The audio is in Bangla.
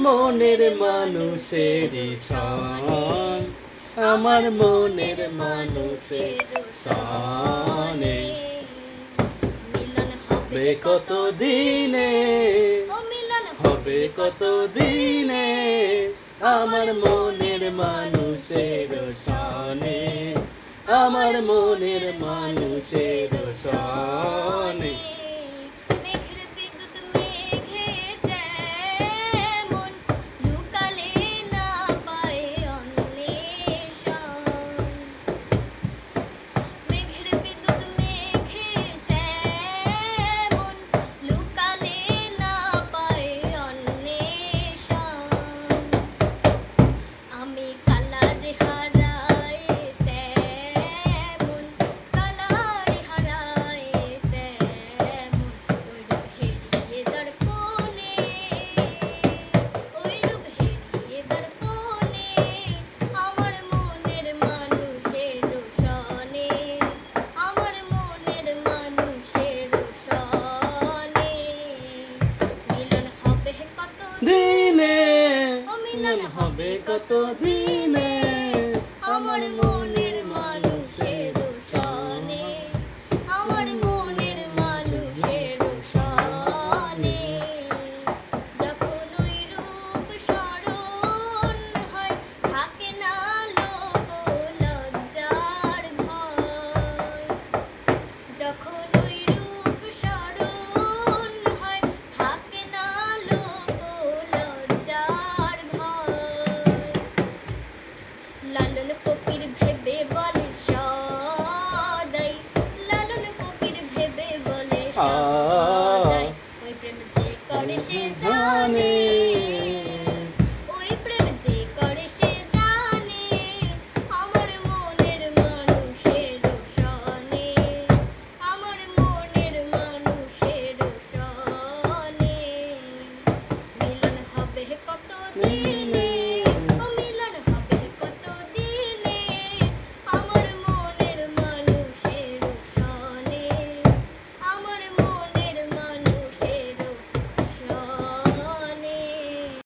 মনের মানুষেরই সন, আমার মনের মানুষের সনে মিলন হবে কত দিনে, মিলন হবে কত দিনে আমার মনের মানুষের সনে, আমার মনের মানুষের সনে। মেঘের বিদ্যুৎ মেঘে যেমন লুকালে না পায় অন্বেষণ, মেঘের বিদ্যুৎ মেঘে যেমন লুকালে না পায় অন্বেষণ। আমি কালারে হারাই তেমন, কালারে হারাই তেমন, ওইরূপ হেরিয়ে দর্পণে, ওইরূপ হেরিয়ে দর্পণে আমার মনের মানুষের সনে, আমার মনের মানুষের সনে মিলন হবে কত দিনে, মিলন হবে কত দিনে আমার মনের মানুষের সনে, আমার মনের মানুষের সনে। যখন ওই রূপ স্মরণ হয় থাকে না লোক লজ্জার ভয়, যখন ওই রূপ স্মরণ হয় থাকে না লোক লজ্জার ভয়। লালন ফকির ভেবে বলে সদাই, লালন ফকির ভেবে বলে